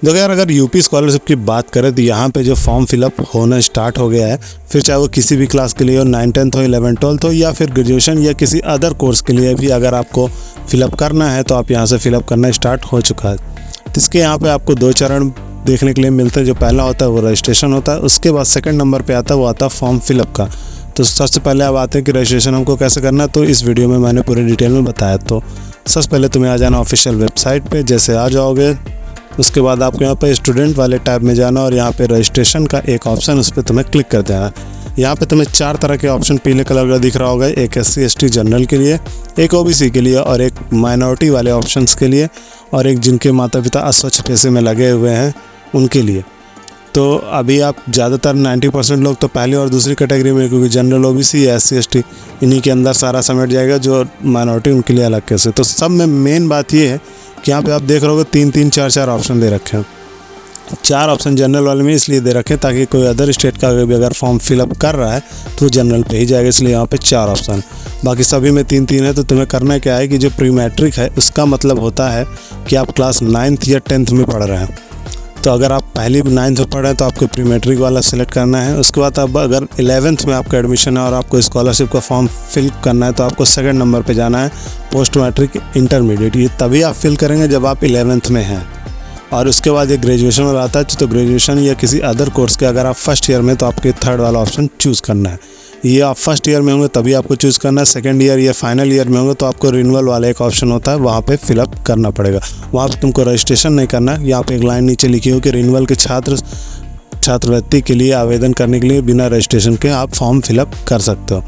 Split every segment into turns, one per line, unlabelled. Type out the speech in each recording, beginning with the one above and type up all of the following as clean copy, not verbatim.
देखो यार, अगर यूपी स्कॉलरशिप की बात करें तो यहाँ पे जो फॉर्म फिलअप होना स्टार्ट हो गया है, फिर चाहे वो किसी भी क्लास के लिए हो, 9th 10th हो, 11th 12th हो, या फिर ग्रेजुएशन या किसी अदर कोर्स के लिए भी अगर आपको फिलअप करना है तो आप यहाँ से फिलअप करना स्टार्ट हो चुका है। तो इसके यहाँ पे आपको 2 चरण देखने के लिए मिलते हैं। जो पहला होता है वो रजिस्ट्रेशन होता है, उसके बाद सेकंड नंबर पे आता है वो आता है फॉर्म फिलअप का। तो सबसे पहले अब आते हैं कि रजिस्ट्रेशन हमको कैसे करना है। तो इस वीडियो में मैंने पूरी डिटेल में बताया। तो सबसे पहले तुम्हें आ जाना ऑफिशियल वेबसाइट पे। जैसे आ जाओगे उसके बाद आपको यहाँ पे स्टूडेंट वाले टैब में जाना और यहाँ पे रजिस्ट्रेशन का एक ऑप्शन, उस पर तुम्हें क्लिक कर देना। यहाँ पे तुम्हें 4 तरह के ऑप्शन पीले कलर का दिख रहा होगा। एक SC ST जनरल के लिए, एक OBC के लिए, और एक माइनॉरिटी वाले ऑप्शंस के लिए, और एक जिनके माता पिता अस्वच्छ पेशे में लगे हुए हैं उनके लिए। तो अभी आप ज़्यादातर 90% लोग तो पहली और दूसरी कैटेगरी में, क्योंकि जनरल, OBC या SC ST इन्हीं के अंदर सारा समेट जाएगा। जो माइनॉरिटी उनके लिए अलग कैसे। तो सब में मेन बात ये है कि यहाँ पे आप देख रहे हो 3-3 4-4 ऑप्शन दे रखे हैं। 4 ऑप्शन जनरल वाले में इसलिए दे रखे हैं ताकि कोई अदर स्टेट का भी अगर फॉर्म फिलअप कर रहा है तो जनरल पे ही जाएगा, इसलिए यहाँ पे 4 ऑप्शन। बाकी सभी में 3-3 है। तो तुम्हें करना क्या है कि जो प्री मैट्रिक है उसका मतलब होता है कि आप क्लास 9th या 10th में पढ़ रहे हैं। तो अगर आप पहली 9th में पढ़ रहे हैं तो आपको प्री मैट्रिक वाला सेलेक्ट करना है। उसके बाद अब अगर 11th में आपका एडमिशन है और आपको स्कॉलरशिप का फॉर्म फिल करना है तो आपको सेकंड नंबर पे जाना है पोस्ट मैट्रिक इंटरमीडिएट। ये तभी आप फिल करेंगे जब आप 11th में हैं। और उसके बाद ये ग्रेजुएशन वाला आता है। तो ग्रेजुएशन या किसी अदर कोर्स के अगर आप फर्स्ट ईयर में तो आपके 3rd वाला ऑप्शन चूज़ करना है। ये आप फर्स्ट ईयर में होंगे तभी आपको चूज़ करना है। सेकंड ईयर या फाइनल ईयर में होंगे तो आपको रिन्यूअल वाला एक ऑप्शन होता है, वहाँ पे फिलअप करना पड़ेगा। वहाँ पे तुमको रजिस्ट्रेशन नहीं करना है। यहाँ पे एक लाइन नीचे लिखी हो कि रिन्यूअल के छात्रवृत्ति के लिए आवेदन करने के लिए बिना रजिस्ट्रेशन के आप फॉर्म फिलअप कर सकते हो।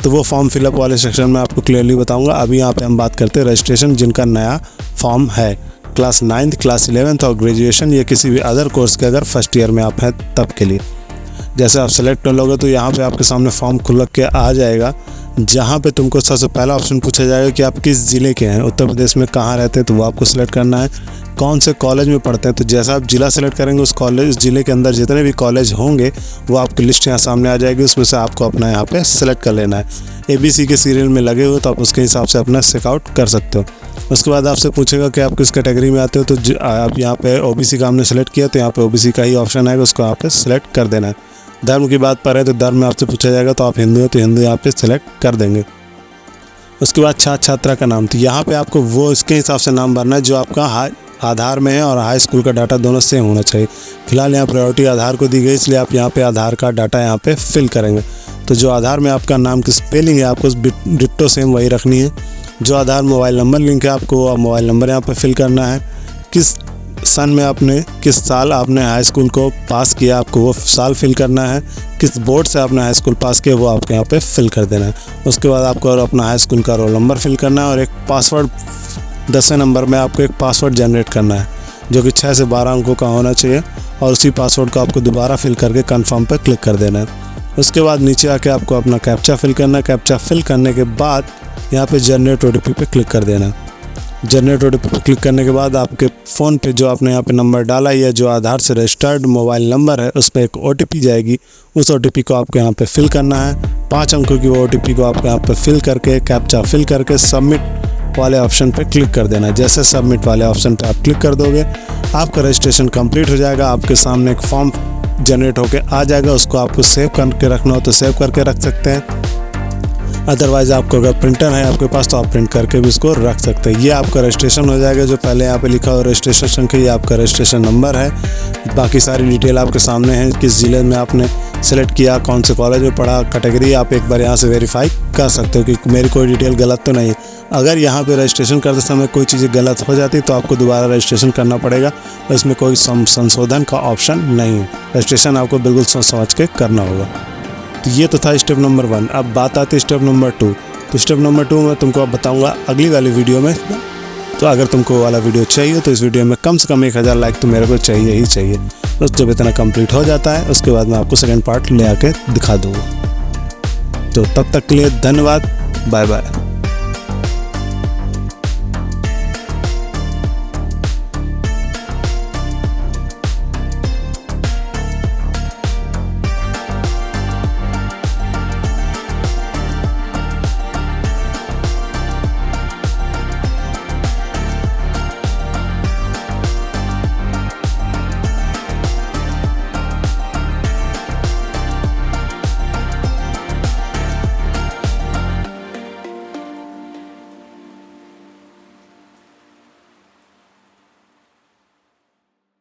तो वो फॉर्म फिलअप वाले सेक्शन में आपको क्लियरली बताऊँगा। अभी यहाँ पर हम बात करते हैं रजिस्ट्रेशन जिनका नया फॉर्म है, क्लास 9th, क्लास 11th और ग्रेजुएशन या किसी भी अदर कोर्स के अगर फर्स्ट ईयर में आप हैं तब के लिए। जैसे आप सेलेक्ट कर लोगे तो यहाँ पे आपके सामने फॉर्म खुल के आ जाएगा, जहाँ पे तुमको सबसे पहला ऑप्शन पूछा जाएगा कि आप किस ज़िले के हैं, उत्तर प्रदेश में कहाँ रहते हैं, तो वो आपको सेलेक्ट करना है। कौन से कॉलेज में पढ़ते हैं, तो जैसा आप ज़िला सेलेक्ट करेंगे उस ज़िले के अंदर जितने भी कॉलेज होंगे वो आपकी लिस्ट यहाँ सामने आ जाएगी। उसमें से आपको अपना यहाँ पे सेलेक्ट कर लेना है। ABC के सीरियल में लगे हुए तो आप उसके हिसाब से अपना चेकआउट कर सकते हो। उसके बाद आपसे पूछेगा कि आप किस कैटेगरी में आते हो। तो आप यहाँ पे OBC का हमने सेलेक्ट किया तो यहाँ पे OBC का ही ऑप्शन आएगा, उसको आप सेलेक्ट कर देना है। धर्म की बात पर है तो धर्म में आपसे पूछा जाएगा तो आप हिंदू हो तो हिंदू यहाँ पे सेलेक्ट कर देंगे। उसके बाद छात्र छात्रा का नाम, तो यहाँ पे आपको वो इसके हिसाब से नाम भरना है जो आपका आधार में है और हाई स्कूल का डाटा दोनों सेम होना चाहिए। फिलहाल यहाँ प्रायोरिटी आधार को दी गई, इसलिए आप यहाँ पे आधार का डाटा यहाँ पे फिल करेंगे। तो जो आधार में आपका नाम की स्पेलिंग है आपको डिट्टो सेम वही रखनी है। जो आधार मोबाइल नंबर लिंक है आपको मोबाइल नंबर यहाँ पे फिल करना है। किस सन में आपने, किस साल आपने हाई स्कूल को पास किया आपको वो साल फिल करना है। किस बोर्ड से आपने हाई स्कूल पास किया वो आपको यहाँ पे फिल कर देना है। उसके बाद आपको अपना हाई स्कूल का रोल नंबर फिल करना है और एक पासवर्ड 10वें नंबर में आपको एक पासवर्ड जनरेट करना है जो कि 6 से 12 अंकों का होना चाहिए, और उसी पासवर्ड को आपको दोबारा फिल करके कन्फर्म पर क्लिक कर देना है। उसके बाद नीचे आके आपको अपना कैप्चा फिल करना है। कैप्चा फिल करने के बाद यहाँ पे जनरेट OTP पे क्लिक कर देना है। जनरेट OTP पे क्लिक करने के बाद आपके फ़ोन पे जो आपने यहाँ पे नंबर डाला या जो आधार से रजिस्टर्ड मोबाइल नंबर है उस पर एक OTP जाएगी। उस OTP को आपको यहाँ पे फिल करना है। 5 अंकों की वो OTP को आपको यहाँ पे फिल करके कैप्चा फिल करके सबमिट वाले ऑप्शन पे क्लिक कर देना है। जैसे सबमिट वाले ऑप्शन पे आप क्लिक कर दोगे आपका रजिस्ट्रेशन कंप्लीट हो जाएगा। आपके सामने एक फॉर्म जनरेट होके आ जाएगा, उसको आपको सेव करके रखना हो तो सेव करके रख सकते हैं। अदरवाइज़ आपको अगर प्रिंटर है आपके पास तो आप प्रिंट करके भी इसको रख सकते हैं। ये आपका रजिस्ट्रेशन हो जाएगा। जो पहले यहाँ पे लिखा हो रजिस्ट्रेशन संख्या, ये आपका रजिस्ट्रेशन नंबर है। बाकी सारी डिटेल आपके सामने है, किस ज़िले में आपने सेलेक्ट किया, कौन से कॉलेज में पढ़ा, कैटेगरी आप एक बार यहाँ से वेरीफाई कर सकते हो कि मेरी कोई डिटेल गलत तो नहीं है। अगर यहाँ पे रजिस्ट्रेशन करते समय कोई चीज़ें गलत हो जाती तो आपको दोबारा रजिस्ट्रेशन करना पड़ेगा और इसमें कोई संशोधन का ऑप्शन नहीं है। रजिस्ट्रेशन आपको बिल्कुल सोच समझ के करना होगा। तो ये तो था स्टेप नंबर 1। अब बात आती है स्टेप नंबर 2। तो स्टेप नंबर 2 मैं तुमको अब बताऊंगा अगली वाली वीडियो में। तो अगर तुमको वो वाला वीडियो चाहिए तो इस वीडियो में कम से कम 1000 लाइक तो मेरे को चाहिए ही चाहिए। बस जब इतना कंप्लीट हो जाता है उसके बाद मैं आपको सेकंड पार्ट ले आके दिखा दूँगा। तो तब तक के लिए धन्यवाद, बाय बाय।